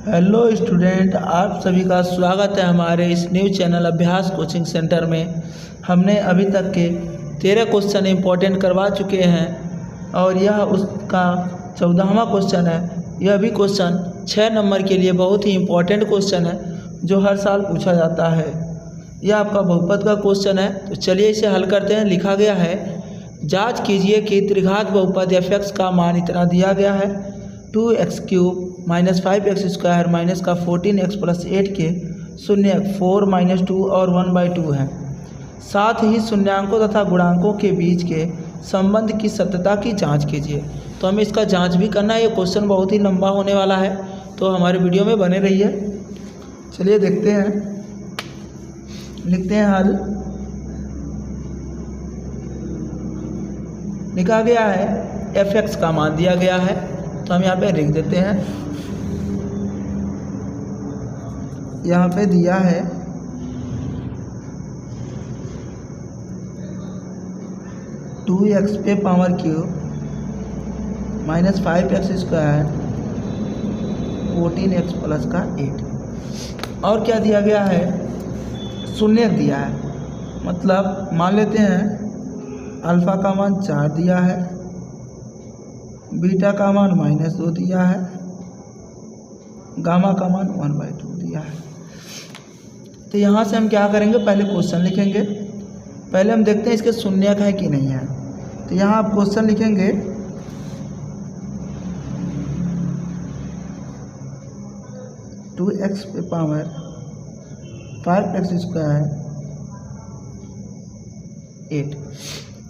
Hello student, आप सभी का स्वागत है हमारे इस न्यू चैनल अभ्यास कोचिंग सेंटर में। हमने अभी तक के 13 क्वेश्चन इम्पोर्टेंट करवा चुके हैं और यह उसका 14वां क्वेश्चन है। यह भी क्वेश्चन 6 नंबर के लिए बहुत ही इम्पोर्टेंट क्वेश्चन है जो हर साल पूछा जाता है। यह आपका बहुपद का क्वेश्चन है, तो चलिए इसे हल करते हैं। लिखा गया है, जाँच कीजिए कि त्रिघात बहुपद f(x) का मान इतना दिया गया है 2x³ - 5x² माइनस का 14x + 8 के शून्य 4 - 2 और 1/2 है। साथ ही शून्यांकों तथा गुणांकों के बीच के संबंध की सत्यता की जांच कीजिए। तो हमें इसका जांच भी करना है। ये क्वेश्चन बहुत ही लंबा होने वाला है, तो हमारे वीडियो में बने रहिए। चलिए देखते हैं, लिखते हैं हल। लिखा गया है f(x) का मान दिया गया है, तो हम यहाँ पे लिख देते हैं। यहाँ पे दिया है टू एक्स पे power cube - 5x² 14x plus का 8। और क्या दिया गया है, शून्य दिया है। मतलब मान लेते हैं अल्फ़ा का मान 4 दिया है, बीटा का मान -2 दिया है, गामा का मान 1/2 दिया है। तो यहाँ से हम क्या करेंगे, पहले क्वेश्चन लिखेंगे। पहले हम देखते हैं इसके शून्यक है कि नहीं है। तो यहाँ आप क्वेश्चन लिखेंगे, टू एक्स पे पावर 5x² 8।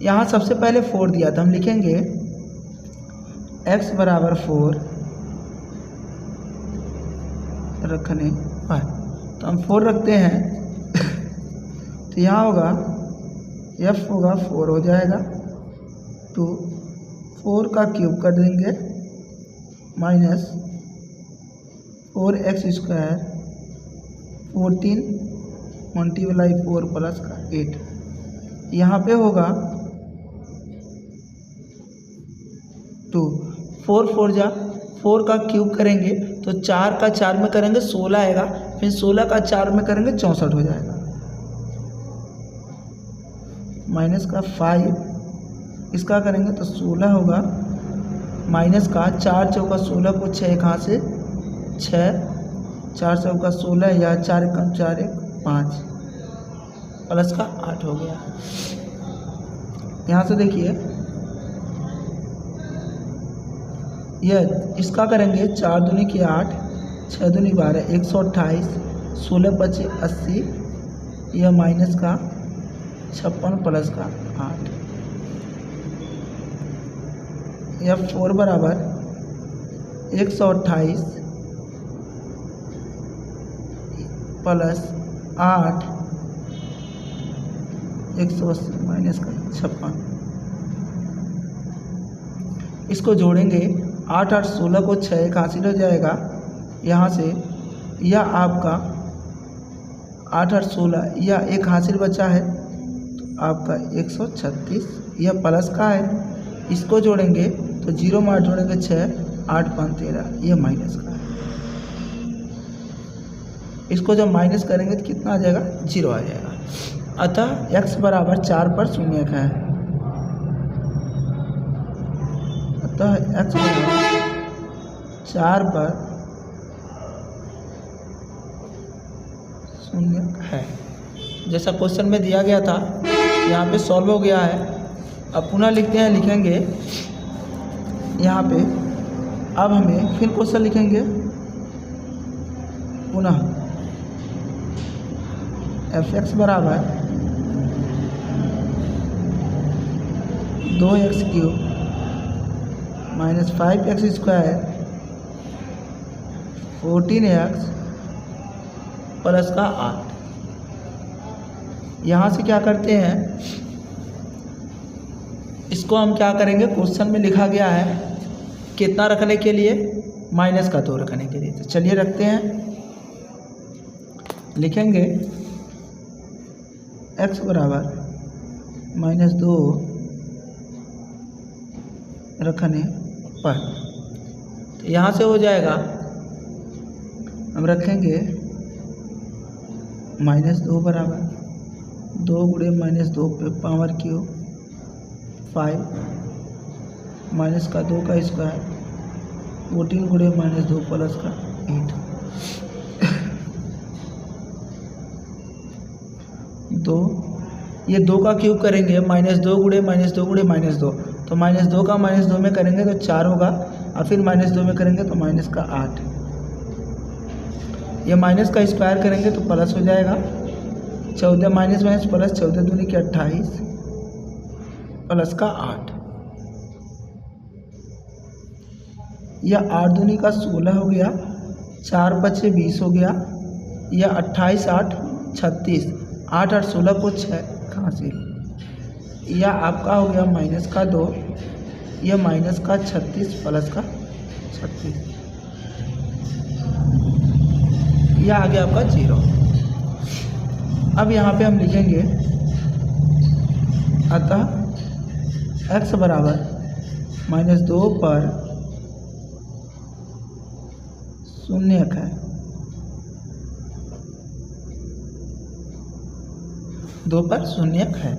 यहाँ सबसे पहले 4 दिया था, हम लिखेंगे x = 4 रखने पर, तो हम 4 रखते हैं। तो यहाँ होगा f होगा 4 हो जाएगा, तो 4 का क्यूब कर देंगे माइनस 4x² 14 × 4 प्लस का 8। यहाँ पे होगा 2 4 4 जा 4 का क्यूब करेंगे तो 4 का 4 में करेंगे 16 आएगा, फिर 16 का 4 में करेंगे 64 हो जाएगा, माइनस का 5 इसका करेंगे तो 16 होगा, माइनस का 4 चौका 16 को 6 एक हाथ से 6 4 चौका 16 या 4 कम 4 1 5 प्लस का 8 हो गया। यहाँ से देखिए यह इसका करेंगे 4 दूनी की 8 6 दूनी 12 128 16 × 25 80, यह माइनस का 56 प्लस का 8। यह 4 बराबर 128 प्लस 8 180 माइनस का 56। इसको जोड़ेंगे 8 8 16 को 6 एक हासिल हो जाएगा। यहाँ से यह आपका 8 8 16 यह एक हासिल बचा है, तो आपका 136 यह प्लस का है। इसको जोड़ेंगे तो 0 में 8 जोड़ेंगे 6 8 5 13, यह माइनस का है। इसको जब माइनस करेंगे तो कितना आ जाएगा, 0 आ जाएगा। अतः x = 4 पर शून्यक है। अतः x = 4 पर शून्यक है, जैसा क्वेश्चन में दिया गया था। यहाँ पे सॉल्व हो गया है। अब पुनः लिखते हैं, लिखेंगे यहाँ पे। अब हमें फिर क्वेश्चन लिखेंगे पुनः f(x) = 2x³ - 5x² 14x plus का 8। यहाँ से क्या करते हैं, इसको हम क्या करेंगे, क्वेश्चन में लिखा गया है कितना रखने के लिए, माइनस का 2 रखने के लिए। तो चलिए रखते हैं, लिखेंगे x = -2 रखने पर। तो यहाँ से हो जाएगा हम रखेंगे -2 बराबर 2 गुणे -2 पे पावर क्यूब 5 माइनस का 2 का स्क्वायर 14 गुणे -2 प्लस का 8 2 ये 2 का क्यूब करेंगे -2 गुणे -2 गुणे -2 तो -2 का -2 में करेंगे तो 4 होगा और फिर -2 में करेंगे तो माइनस का 8। ये माइनस का स्क्वायर करेंगे तो प्लस हो जाएगा 14 माइनस माइनस प्लस 14 दूनी के 28 प्लस का 8। यह 8 दूनी का 16 हो गया 4 बचे 20 हो गया। यह 28 8 36 8 8 16 को 6 कहाँ से। यह आपका हो गया -2 यह -36 प्लस का 36 यह आ गया आपका 0। अब यहाँ पे हम लिखेंगे अतः x बराबर -2 पर शून्यक है 2 पर शून्यक है।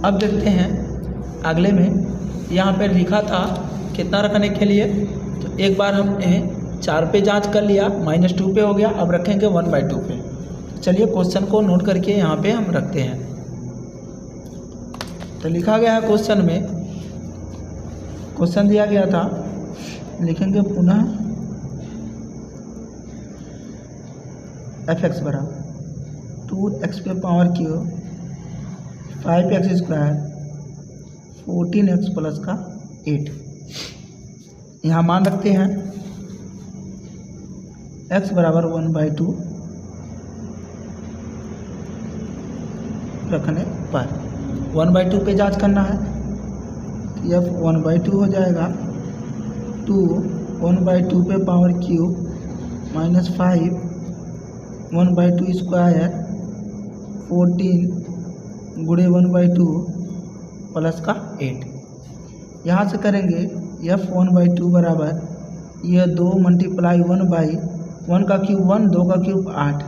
अब देखते हैं अगले में यहाँ पर लिखा था कितना रखने के लिए, तो एक बार हमने 4 पे जांच कर लिया -2 पे हो गया। अब रखेंगे 1/2 पे। चलिए क्वेश्चन को नोट करके यहाँ पे हम रखते हैं। तो लिखा गया है क्वेश्चन में, क्वेश्चन दिया गया था, लिखेंगे पुनः fx बराबर 2x पे power cube 5x square 14x plus का 8। यहाँ मान रखते हैं x बराबर 1/2 रखने पर 1/2 पे जांच करना है। यह 1/2 हो जाएगा 2 1/2 पे पावर क्यूब -5 1/2 स्क्वायर 14 गुणे 1/2 प्लस का 8। यहाँ से करेंगे f 1/2 बराबर यह 2 मल्टीप्लाई 1/1 का क्यूब 1 2 का क्यूब 8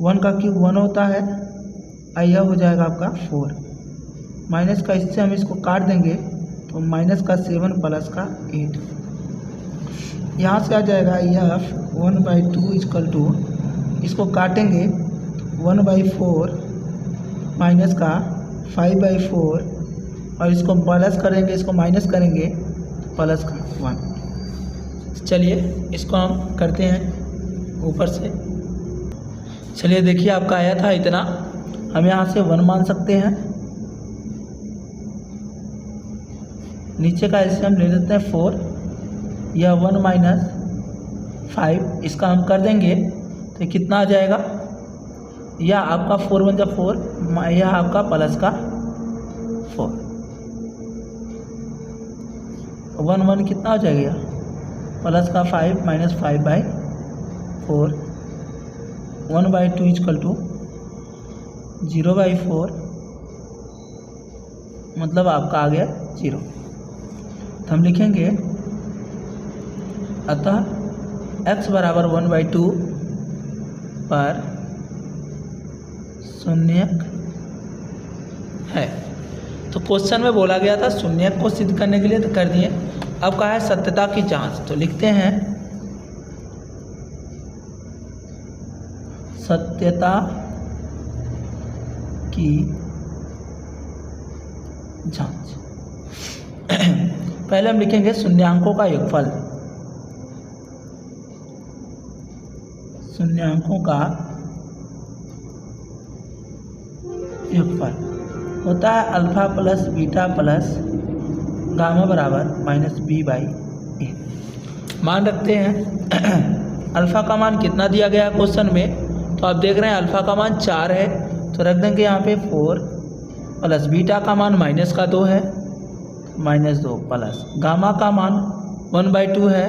1 का क्यूब 1 होता है और यह हो जाएगा आपका 4 माइनस का, इससे हम इसको काट देंगे तो -7 प्लस का 8। यहाँ से आ जाएगा f 1/2 इक्वल टू, इसको काटेंगे 1/4 माइनस का 5/4 और इसको प्लस करेंगे, इसको माइनस करेंगे प्लस का 1। चलिए इसको हम करते हैं ऊपर से। चलिए देखिए आपका आया था इतना, हम यहाँ से 1 मान सकते हैं। नीचे का ऐसे हम ले लेते हैं 4, यह 1 माइनस 5 इसका हम कर देंगे तो कितना आ जाएगा, यह आपका 4 1 4, यह आपका प्लस का 4 1 1 कितना हो जाएगा प्लस का 5 माइनस 5/4 1/2 इक्वल टू 0/4 मतलब आपका आ गया 0। तो हम लिखेंगे अतः x बराबर 1/2 पर शून्यक है। तो क्वेश्चन में बोला गया था शून्यक को सिद्ध करने के लिए, तो कर दिए। अब कहा है सत्यता की जांच, तो लिखते हैं सत्यता की जांच। पहले हम लिखेंगे शून्यांकों का योगफल, शून्यांकों का योगफल होता है alpha plus beta plus gamma बराबर -b/a। मान रखते हैं अल्फ़ा का मान कितना दिया गया है क्वेश्चन में, तो आप देख रहे हैं अल्फ़ा का मान 4 है, तो रख देंगे यहाँ पे 4 प्लस बीटा का मान -2 है -2 प्लस गामा का मान 1/2 है।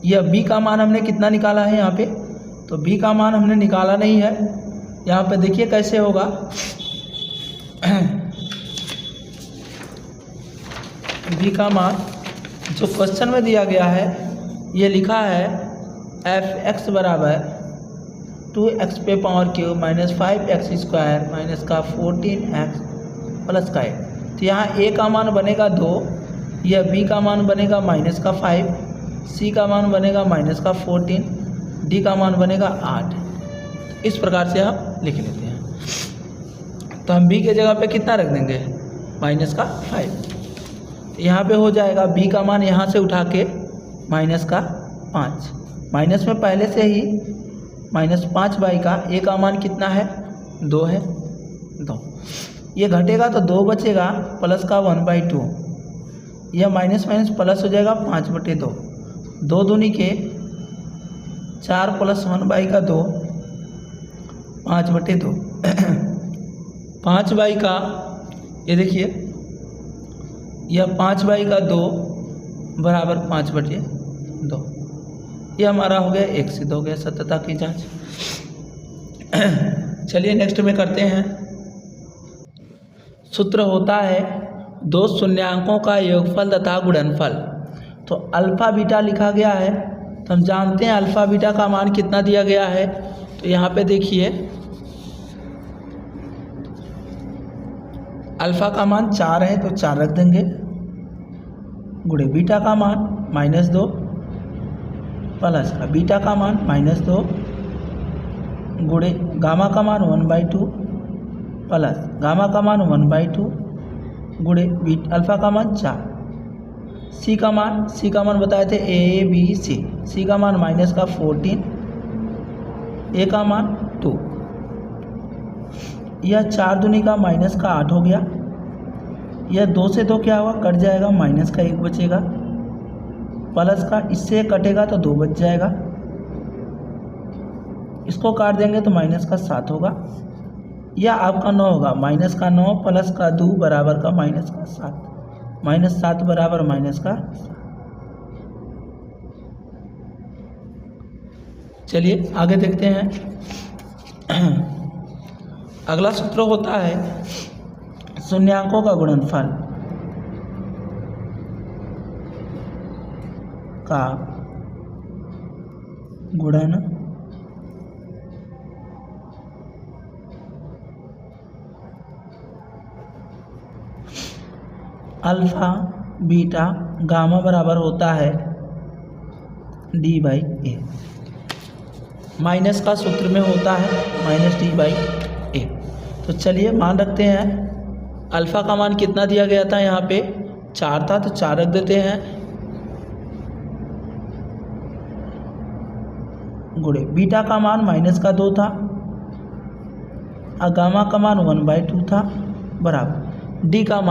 यह b का मान हमने कितना निकाला है यहाँ पे, तो b का मान हमने निकाला नहीं है। यहाँ पे देखिए कैसे होगा बी का मान जो क्वेश्चन में दिया गया है, ये लिखा है f(x) बराबर 2x पे power cube minus 5x square minus का 14x प्लस का 1। तो यहाँ a का मान बनेगा 2, यह b का मान बनेगा माइनस का 5, c का मान बनेगा माइनस का 14, d का मान बनेगा 8। इस प्रकार से हम लिख लेते हैं। तो हम b के जगह पे कितना रख देंगे, माइनस का 5। यहाँ पे हो जाएगा b का मान यहाँ से उठा के माइनस का 5, माइनस में पहले से ही माइनस 5 का a का मान कितना है, 2 है, 2। ये घटेगा तो 2 बचेगा प्लस का 1/2, यह माइनस माइनस प्लस हो जाएगा 5/2, 2 दूनी के 4 प्लस 1/2 5/2 5 का ये देखिए, यह 5 का 2 बराबर 5/2। यह हमारा हो गया 1 सिद्ध हो गया, सत्यता की जांच। चलिए नेक्स्ट में करते हैं। सूत्र होता है दो शून्यांकों का योगफल तथा गुणनफल। तो अल्फ़ा बीटा लिखा गया है, तो हम जानते हैं अल्फ़ा बीटा का मान कितना दिया गया है। तो यहाँ पे देखिए अल्फ़ा का मान 4 है, तो 4 रख देंगे, गुणे बीटा का मान -2 प्लस बीटा का मान -2 गुणे गामा का मान 1/2 प्लस गामा का मान 1/2 गुणे अल्फ़ा का मान 4। सी का मान बताए थे ABC, सी का मान माइनस का 14, ए का मान 2। यह 4 दूनी का माइनस का 8 हो गया। यह 2 से 2 क्या हुआ, कट जाएगा, माइनस का 1 बचेगा, प्लस का इससे कटेगा तो 2 बच जाएगा, इसको काट देंगे तो माइनस का 7 होगा। यह आपका 9 होगा, माइनस का 9 प्लस का 2 बराबर का माइनस का 7, -7 बराबर माइनस का। चलिए आगे देखते हैं। अगला सूत्र होता है शून्यांकों का गुणनफल का गुणन अल्फ़ा बीटा गामा बराबर होता है D/A। माइनस का सूत्र में होता है -D/A। तो चलिए मान रखते हैं, अल्फ़ा का मान कितना दिया गया था, यहाँ पे 4 था, तो 4 रख देते हैं, गुणे बीटा का मान माइनस का 2 था और गामा का मान 1/2 था, बराबर डी का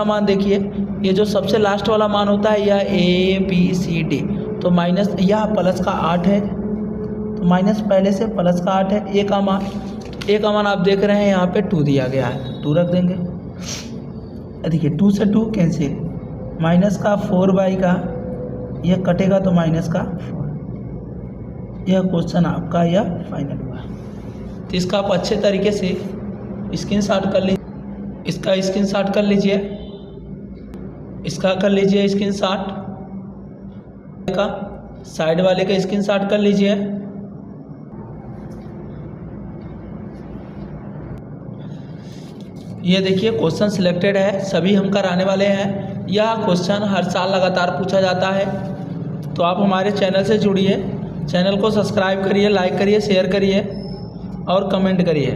मान देखिए, ये जो सबसे लास्ट वाला मान होता है यह ABCD, तो माइनस यह प्लस का 8 है, तो माइनस पहले से प्लस का 8 है। ए का मान आप देख रहे हैं यहाँ पे 2 दिया गया है, 2 रख देंगे। देखिए 2 से 2 कैंसिल, माइनस का 4 का यह कटेगा तो माइनस का 4। यह क्वेश्चन आपका यह फाइनल हुआ। तो इसका आप अच्छे तरीके से स्क्रीनशॉट कर लीजिए, इसका स्क्रीनशॉट कर लीजिए, इसका कर लीजिए स्क्रीनशॉट का, साइड वाले का स्क्रीनशॉट कर लीजिए। ये देखिए क्वेश्चन सिलेक्टेड है, सभी हम कराने वाले हैं। यह क्वेश्चन हर साल लगातार पूछा जाता है, तो आप हमारे चैनल से जुड़िए, चैनल को सब्सक्राइब करिए, लाइक करिए, शेयर करिए और कमेंट करिए।